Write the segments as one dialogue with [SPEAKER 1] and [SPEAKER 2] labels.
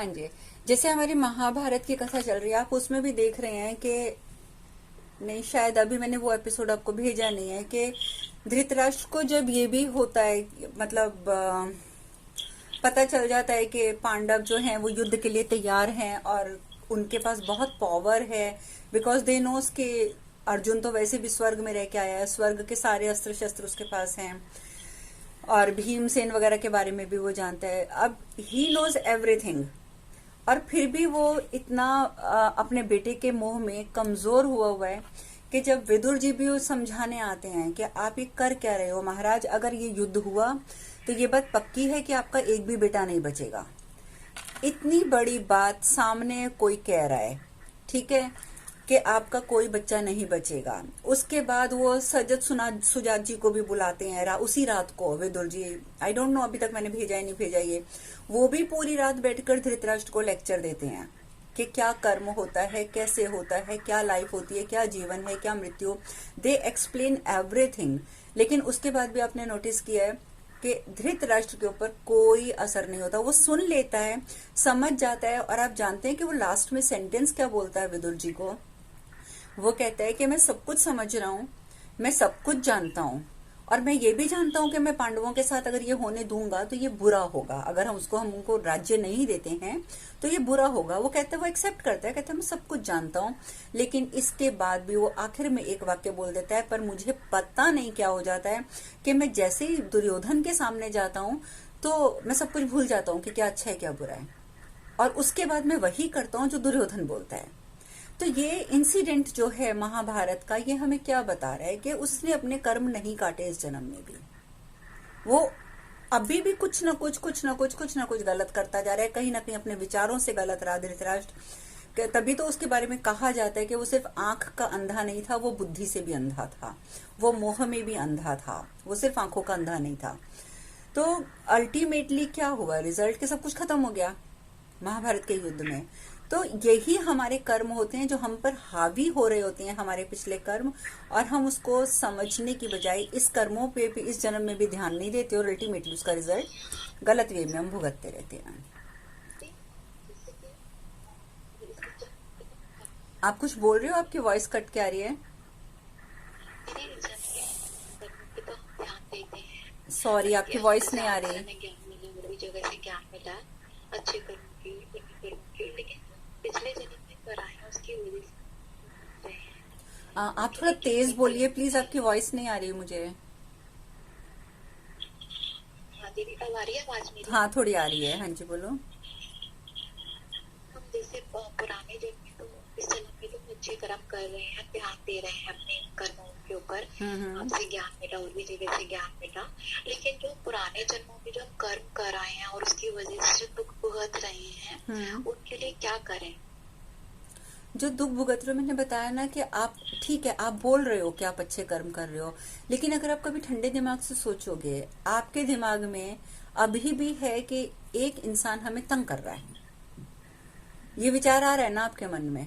[SPEAKER 1] हाँ जी, जैसे हमारी महाभारत की कथा चल रही है, आप उसमें भी देख रहे हैं कि नहीं, शायद अभी मैंने वो एपिसोड आपको भेजा नहीं है कि धृतराष्ट्र को जब ये भी होता है, मतलब पता चल जाता है कि पांडव जो हैं वो युद्ध के लिए तैयार हैं और उनके पास बहुत पावर है, बिकॉज दे नोस कि अर्जुन तो वैसे भी स्वर्ग में रह के आया है, स्वर्ग के सारे अस्त्र शस्त्र उसके पास हैं, और भीमसेन वगैरह के बारे में भी वो जानता है। अब ही नोज एवरीथिंग, और फिर भी वो इतना अपने बेटे के मोह में कमजोर हुआ है कि जब विदुर जी भी वो समझाने आते हैं कि आप ये कर क्या रहे हो महाराज, अगर ये युद्ध हुआ तो ये बात पक्की है कि आपका एक भी बेटा नहीं बचेगा। इतनी बड़ी बात सामने कोई कह रहा है, ठीक है, कि आपका कोई बच्चा नहीं बचेगा। उसके बाद वो सजत सुजात जी को भी बुलाते हैं उसी रात को, Vidur ji, I don't know अभी तक मैंने भेजा है नहीं भेजा ये, वो भी पूरी रात बैठकर धृतराष्ट्र को लेक्चर देते हैं कि क्या कर्म होता है, कैसे होता है, क्या लाइफ होती है, क्या जीवन है, क्या मृत्यु। They explain everything. लेकिन उसके बाद भी आपने नोटिस किया है कि धृतराष्ट्र के ऊपर कोई असर नहीं होता। वो सुन लेता है, समझ जाता है, और आप जानते हैं कि वो लास्ट में सेंटेंस क्या बोलता है विदुर जी को। वो कहता है कि मैं सब कुछ समझ रहा हूँ, मैं सब कुछ जानता हूँ, और मैं ये भी जानता हूँ कि मैं पांडवों के साथ अगर ये होने दूंगा तो ये बुरा होगा, अगर हम उनको राज्य नहीं देते हैं तो ये बुरा होगा। वो कहता है, वो एक्सेप्ट करता है, कहता है मैं सब कुछ जानता हूँ। लेकिन इसके बाद भी वो आखिर में एक वाक्य बोल देता है, पर मुझे पता नहीं क्या हो जाता है कि मैं जैसे ही दुर्योधन के सामने जाता हूँ तो मैं सब कुछ भूल जाता हूँ कि क्या अच्छा है क्या बुरा है, और उसके बाद मैं वही करता हूँ जो दुर्योधन बोलता है। तो ये इंसिडेंट जो है महाभारत का, ये हमें क्या बता रहा है कि उसने अपने कर्म नहीं काटे इस जन्म में भी। वो अभी भी कुछ ना कुछ गलत करता जा रहा है, कहीं ना कहीं अपने विचारों से गलत रहा धृतराष्ट्र। तभी तो उसके बारे में कहा जाता है कि वो सिर्फ आंख का अंधा नहीं था, वो बुद्धि से भी अंधा था, वो मोह में भी अंधा था, वो सिर्फ आंखों का अंधा नहीं था। तो अल्टीमेटली क्या हुआ, रिजल्ट के सब कुछ खत्म हो गया महाभारत के युद्ध में। तो यही हमारे कर्म होते हैं जो हम पर हावी हो रहे होते हैं, हमारे पिछले कर्म, और हम उसको समझने की बजाय इस कर्मों पे भी इस जन्म में भी ध्यान नहीं देते, और अल्टीमेटली उसका रिजल्ट गलत वे में हम भुगतते रहते हैं। आप कुछ बोल रहे हो, आपकी वॉइस कट के आ रही है। सॉरी, आपकी वॉइस नहीं आ रही।
[SPEAKER 2] जगह से ज्ञान मिला, अच्छे कर्म की, लेकिन पिछले जन्म में कराया उसकी वजह से।
[SPEAKER 1] आप थोड़ा तेज बोलिए प्लीज, आपकी वॉइस नहीं आ रही मुझे।
[SPEAKER 2] हाँ दीदी, अब आ रही है आवाज मेरी?
[SPEAKER 1] हाँ थोड़ी आ रही है, हाँ जी बोलो।
[SPEAKER 2] हम जैसे पुराने जन्म में तो इस जन्म में तो अच्छे कर्म कर रहे हैं, ध्यान दे रहे हैं अपने कर्मों के ऊपर, हमसे ज्ञान मिला और भी जगह से ज्ञान मिला। लेकिन जो पुराने जन्मों में जो हम कर्म कर आए हैं और उसकी वजह से जो दुख भुगत रहे हैं, उनके लिए क्या करें?
[SPEAKER 1] जो दुख भुगत रहे हो, मैंने बताया ना कि आप, ठीक है, आप बोल रहे हो कि आप अच्छे कर्म कर रहे हो, लेकिन अगर आप कभी ठंडे दिमाग से सोचोगे, आपके दिमाग में अभी भी है कि एक इंसान हमें तंग कर रहा है। ये विचार आ रहा है ना आपके मन में,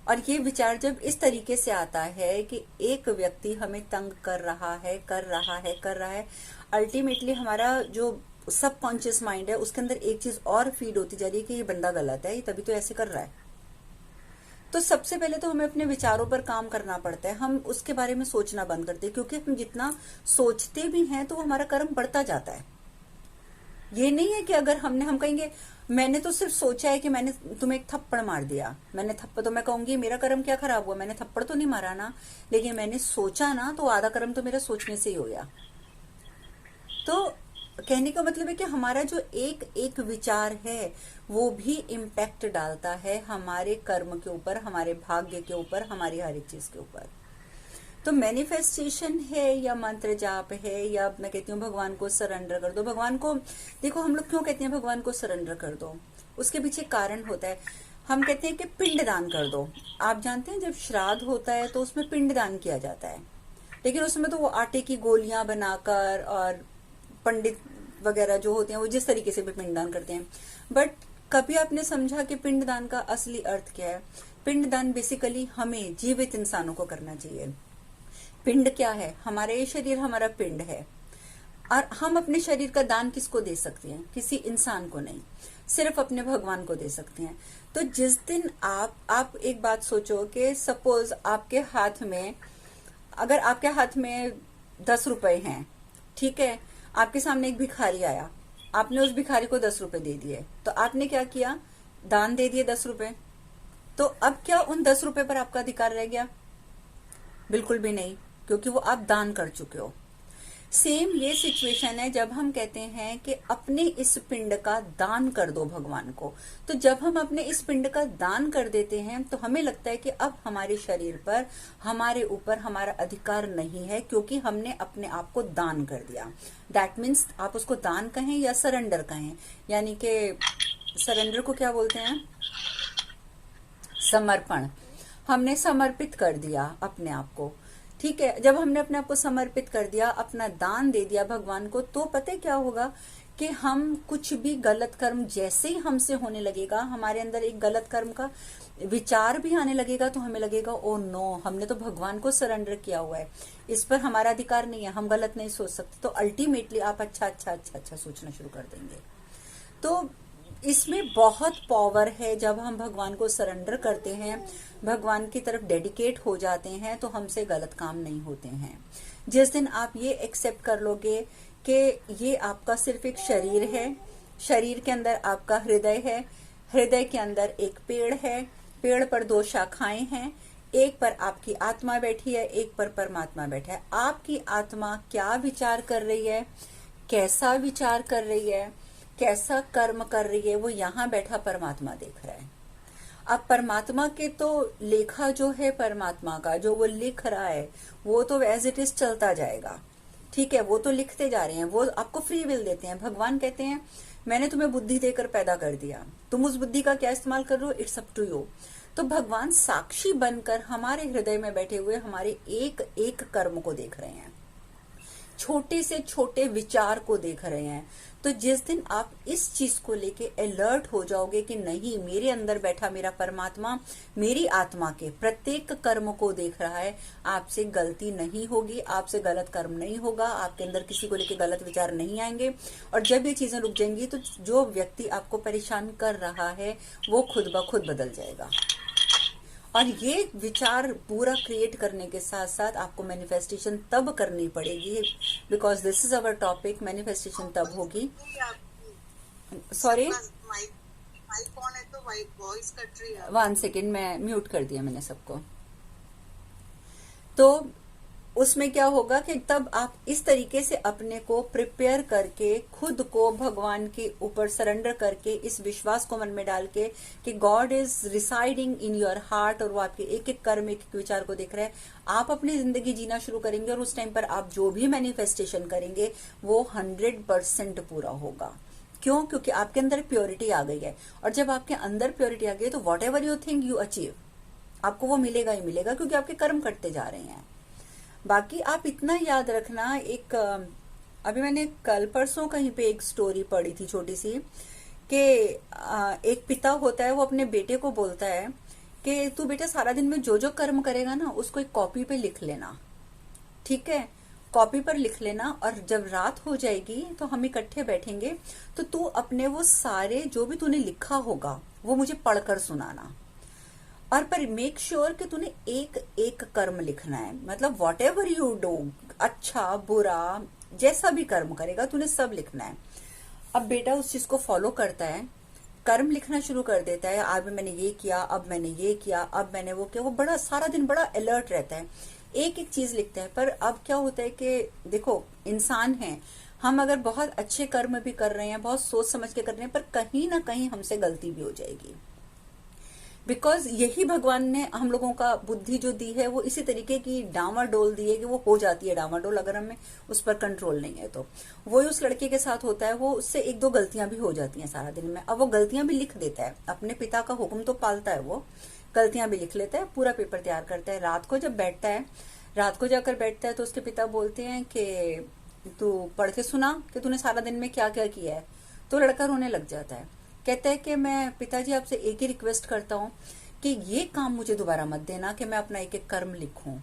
[SPEAKER 1] और ये विचार जब इस तरीके से आता है कि एक व्यक्ति हमें तंग कर रहा है, अल्टीमेटली हमारा जो सबकॉन्शियस माइंड है उसके अंदर एक चीज और फीड होती जा रही है कि ये बंदा गलत है, ये तभी तो ऐसे कर रहा है। तो सबसे पहले तो हमें अपने विचारों पर काम करना पड़ता है, हम उसके बारे में सोचना बंद करते हैं, क्योंकि हम जितना सोचते भी हैं तो हमारा कर्म बढ़ता जाता है। ये नहीं है कि अगर हम कहेंगे मैंने तो सिर्फ सोचा है कि मैंने तुम्हें एक थप्पड़ मार दिया, मैंने थप्पड़, तो मैं कहूंगी मेरा कर्म क्या खराब हुआ, मैंने थप्पड़ तो नहीं मारा ना, लेकिन मैंने सोचा ना, तो आधा कर्म तो मेरा सोचने से ही हो गया। तो कहने का मतलब है कि हमारा जो एक एक विचार है वो भी इम्पैक्ट डालता है हमारे कर्म के ऊपर, हमारे भाग्य के ऊपर, हमारी हर एक चीज के ऊपर। तो मैनिफेस्टेशन है या मंत्र जाप है, या मैं कहती हूँ भगवान को सरेंडर कर दो। भगवान को देखो, हम लोग क्यों कहते हैं भगवान को सरेंडर कर दो, उसके पीछे कारण होता है। हम कहते हैं कि पिंड दान कर दो। आप जानते हैं जब श्राद्ध होता है तो उसमें पिंड दान किया जाता है, लेकिन उसमें तो वो आटे की गोलियां बनाकर, और पंडित वगैरह जो होते हैं वो जिस तरीके से भी पिंडदान करते हैं। बट कभी आपने समझा कि पिंडदान का असली अर्थ क्या है? पिंडदान बेसिकली हमें जीवित इंसानों को करना चाहिए। पिंड क्या है? हमारा ये शरीर हमारा पिंड है, और हम अपने शरीर का दान किसको दे सकते हैं? किसी इंसान को नहीं। सिर्फ अपने भगवान को दे सकते हैं। तो जिस दिन आप एक बात सोचो कि सपोज आपके हाथ में, अगर आपके हाथ में 10 रुपए हैं, ठीक है, आपके सामने एक भिखारी आया, आपने उस भिखारी को 10 रुपए दे दिए, तो आपने क्या किया, दान दे दिए 10 रुपए। तो अब क्या उन 10 रुपए पर आपका अधिकार रह गया? बिल्कुल भी नहीं, क्योंकि वो आप दान कर चुके हो। सेम ये सिचुएशन है जब हम कहते हैं कि अपने इस पिंड का दान कर दो भगवान को। तो जब हम अपने इस पिंड का दान कर देते हैं तो हमें लगता है कि अब हमारे शरीर पर, हमारे ऊपर हमारा अधिकार नहीं है, क्योंकि हमने अपने आप को दान कर दिया। दैट मीन्स आप उसको दान कहें या सरेंडर कहें, यानी कि सरेंडर को क्या बोलते हैं, समर्पण। हमने समर्पित कर दिया अपने आप को, ठीक है। जब हमने अपने आप को समर्पित कर दिया, अपना दान दे दिया भगवान को, तो पता है क्या होगा कि हम कुछ भी गलत कर्म जैसे ही हमसे होने लगेगा, हमारे अंदर एक गलत कर्म का विचार भी आने लगेगा, तो हमें लगेगा ओ नो, हमने तो भगवान को सरेंडर किया हुआ है, इस पर हमारा अधिकार नहीं है, हम गलत नहीं सोच सकते। तो अल्टीमेटली आप अच्छा सोचना शुरू कर देंगे। तो इसमें बहुत पावर है। जब हम भगवान को सरेंडर करते हैं, भगवान की तरफ डेडिकेट हो जाते हैं, तो हमसे गलत काम नहीं होते हैं। जिस दिन आप ये एक्सेप्ट कर लोगे कि ये आपका सिर्फ एक शरीर है, शरीर के अंदर आपका हृदय है, हृदय के अंदर एक पेड़ है, पेड़ पर 2 शाखाएं हैं, एक पर आपकी आत्मा बैठी है, एक पर परमात्मा बैठा है। आपकी आत्मा क्या विचार कर रही है, कैसा विचार कर रही है, कैसा कर्म कर रही है, वो यहाँ बैठा परमात्मा देख रहा है। अब परमात्मा के तो लेखा जो है, परमात्मा का जो वो लिख रहा है, वो तो एज इट इज चलता जाएगा, ठीक है। वो तो लिखते जा रहे हैं, वो आपको फ्री विल देते हैं। भगवान कहते हैं मैंने तुम्हें बुद्धि देकर पैदा कर दिया, तुम उस बुद्धि का क्या इस्तेमाल कर रहे हो, इट्स अप टू यू। तो भगवान साक्षी बनकर हमारे हृदय में बैठे हुए हमारे एक एक कर्म को देख रहे हैं, छोटे से छोटे विचार को देख रहे हैं। तो जिस दिन आप इस चीज को लेके अलर्ट हो जाओगे कि नहीं, मेरे अंदर बैठा मेरा परमात्मा मेरी आत्मा के प्रत्येक कर्म को देख रहा है, आपसे गलती नहीं होगी, आपसे गलत कर्म नहीं होगा, आपके अंदर किसी को लेके गलत विचार नहीं आएंगे। और जब ये चीजें रुक जाएंगी तो जो व्यक्ति आपको परेशान कर रहा है वो खुद ब खुद बदल जाएगा। और ये विचार पूरा क्रिएट करने के साथ साथ आपको मैनिफेस्टेशन तब करनी पड़ेगी, because this is our topic. Manifestation तब होगी। सॉरी,
[SPEAKER 3] माइक ऑन है तो वॉइस कट रही है।
[SPEAKER 1] 1 सेकेंड, मैं म्यूट कर दिया मैंने सबको। तो उसमें क्या होगा कि तब आप इस तरीके से अपने को प्रिपेयर करके, खुद को भगवान के ऊपर सरेंडर करके, इस विश्वास को मन में डाल के कि God is residing in your heart, और वो आपके एक एक कर्म, एक एक विचार को देख रहे हैं, आप अपनी जिंदगी जीना शुरू करेंगे। और उस टाइम पर आप जो भी मैनिफेस्टेशन करेंगे वो 100% पूरा होगा। क्यों? क्योंकि आपके अंदर प्योरिटी आ गई है। और जब आपके अंदर प्योरिटी आ गई तो what ever you think you achieve, आपको वो मिलेगा ही मिलेगा, क्योंकि आपके कर्म करते जा रहे हैं। बाकी आप इतना याद रखना, अभी मैंने कल परसों कहीं पे एक स्टोरी पढ़ी थी छोटी सी, कि एक पिता होता है, वो अपने बेटे को बोलता है कि तू बेटा सारा दिन में जो जो कर्म करेगा ना उसको एक कॉपी पे लिख लेना, ठीक है, कॉपी पर लिख लेना, और जब रात हो जाएगी तो हम इकट्ठे बैठेंगे, तो तू अपने वो सारे जो भी तूने लिखा होगा वो मुझे पढ़कर सुनाना। और पर मेक श्योर कि तूने एक एक कर्म लिखना है, मतलब वॉट एवर यू डू, अच्छा बुरा जैसा भी कर्म करेगा तूने सब लिखना है। अब बेटा उस चीज को फॉलो करता है, कर्म लिखना शुरू कर देता है, आज मैंने ये किया, अब मैंने ये किया, अब मैंने वो किया। वो बड़ा सारा दिन बड़ा अलर्ट रहता है, एक एक चीज लिखता है। पर अब क्या होता है कि देखो इंसान है, हम अगर बहुत अच्छे कर्म भी कर रहे हैं, बहुत सोच समझ के कर रहे हैं, पर कहीं ना कहीं हमसे गलती भी हो जाएगी। बिकॉज यही भगवान ने हम लोगों का बुद्धि जो दी है वो इसी तरीके की डामाडोल दी है कि वो हो जाती है डामाडोल, अगर हमें उस पर कंट्रोल नहीं है तो। वही उस लड़के के साथ होता है, वो उससे 1-2 गलतियां भी हो जाती हैं सारा दिन में। अब वो गलतियां भी लिख देता है, अपने पिता का हुक्म तो पालता है, वो गलतियां भी लिख लेता है, पूरा पेपर तैयार करता है। रात को जब बैठता है, रात को जाकर बैठता है तो उसके पिता बोलते हैं कि तू पढ़ के सुना कि तूने सारा दिन में क्या क्या किया है। तो लड़का रोने लग जाता है, कहता है कि मैं पिताजी आपसे एक ही रिक्वेस्ट करता हूँ कि ये काम मुझे दोबारा मत देना कि मैं अपना एक एक कर्म लिखूं।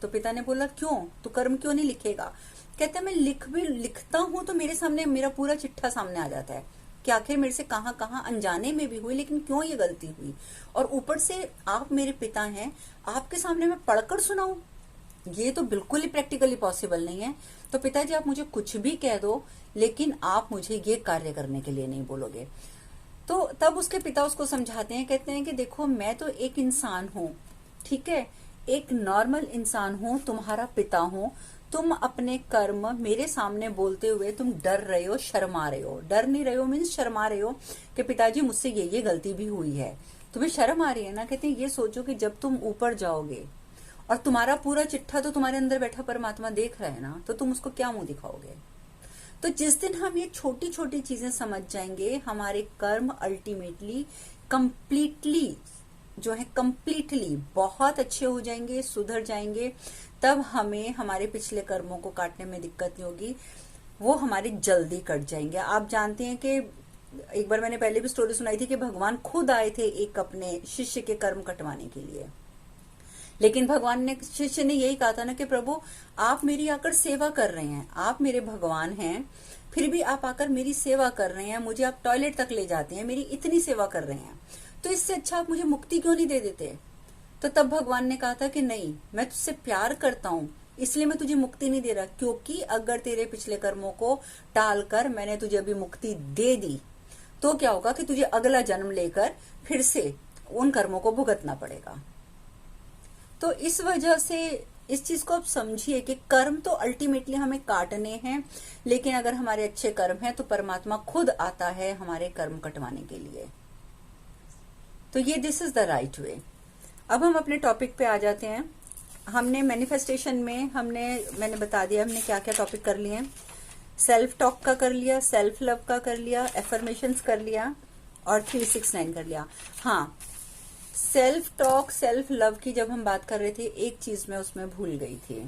[SPEAKER 1] तो पिता ने बोला क्यों, तू कर्म क्यों नहीं लिखेगा? कहता है मैं लिखता हूँ तो मेरे सामने मेरा पूरा चिट्ठा सामने आ जाता है, कि आखिर मेरे से कहाँ कहाँ अनजाने में भी हुई, लेकिन क्यों ये गलती हुई। और ऊपर से आप मेरे पिता हैं, आपके सामने मैं पढ़कर सुनाऊं, ये तो बिल्कुल ही प्रैक्टिकली पॉसिबल नहीं है। तो पिताजी आप मुझे कुछ भी कह दो, लेकिन आप मुझे ये कार्य करने के लिए नहीं बोलोगे। तो तब उसके पिता उसको समझाते हैं, कहते हैं कि देखो मैं तो एक इंसान हूं, ठीक है, एक नॉर्मल इंसान हूं, तुम्हारा पिता हूं। तुम अपने कर्म मेरे सामने बोलते हुए तुम डर रहे हो, शर्मा रहे हो। डर नहीं रहे हो मीन्स शर्मा रहे हो कि पिताजी मुझसे ये गलती भी हुई है। तुम्हें शर्म आ रही है ना। कहते हैं ये सोचो कि जब तुम ऊपर जाओगे और तुम्हारा पूरा चिट्ठा तो तुम्हारे अंदर बैठा परमात्मा देख रहा है ना, तो तुम उसको क्या मुंह दिखाओगे। तो जिस दिन हम ये छोटी छोटी चीजें समझ जाएंगे, हमारे कर्म अल्टीमेटली कंप्लीटली जो है कंप्लीटली बहुत अच्छे हो जाएंगे, सुधर जाएंगे। तब हमें हमारे पिछले कर्मों को काटने में दिक्कत नहीं होगी, वो हमारे जल्दी कट जाएंगे। आप जानते हैं कि एक बार मैंने पहले भी स्टोरी सुनाई थी कि भगवान खुद आए थे एक अपने शिष्य के कर्म कटवाने के लिए, लेकिन भगवान ने, शिष्य ने यही कहा था ना कि प्रभु आप मेरी आकर सेवा कर रहे हैं, आप मेरे भगवान हैं, फिर भी आप आकर मेरी सेवा कर रहे हैं, मुझे आप टॉयलेट तक ले जाते हैं, मेरी इतनी सेवा कर रहे हैं, तो इससे अच्छा आप मुझे मुक्ति क्यों नहीं दे देते। तो तब भगवान ने कहा था कि नहीं, मैं तुझसे प्यार करता हूं, इसलिए मैं तुझे मुक्ति नहीं दे रहा। क्योंकि अगर तेरे पिछले कर्मों को टालकर मैंने तुझे अभी मुक्ति दे दी, तो क्या होगा कि तुझे अगला जन्म लेकर फिर से उन कर्मों को भुगतना पड़ेगा। तो इस वजह से इस चीज को आप समझिए कि कर्म तो अल्टीमेटली हमें काटने हैं, लेकिन अगर हमारे अच्छे कर्म हैं तो परमात्मा खुद आता है हमारे कर्म कटवाने के लिए। तो ये this is the right way. अब हम अपने टॉपिक पे आ जाते हैं। हमने मैनिफेस्टेशन में मैंने बता दिया हमने क्या क्या टॉपिक कर लिए हैं। सेल्फ टॉक का कर लिया, सेल्फ लव का कर लिया, एफर्मेशंस कर लिया और 369 कर लिया। हाँ, सेल्फ टॉक सेल्फ लव की जब हम बात कर रहे थे, एक चीज मैं उसमें भूल गई थी।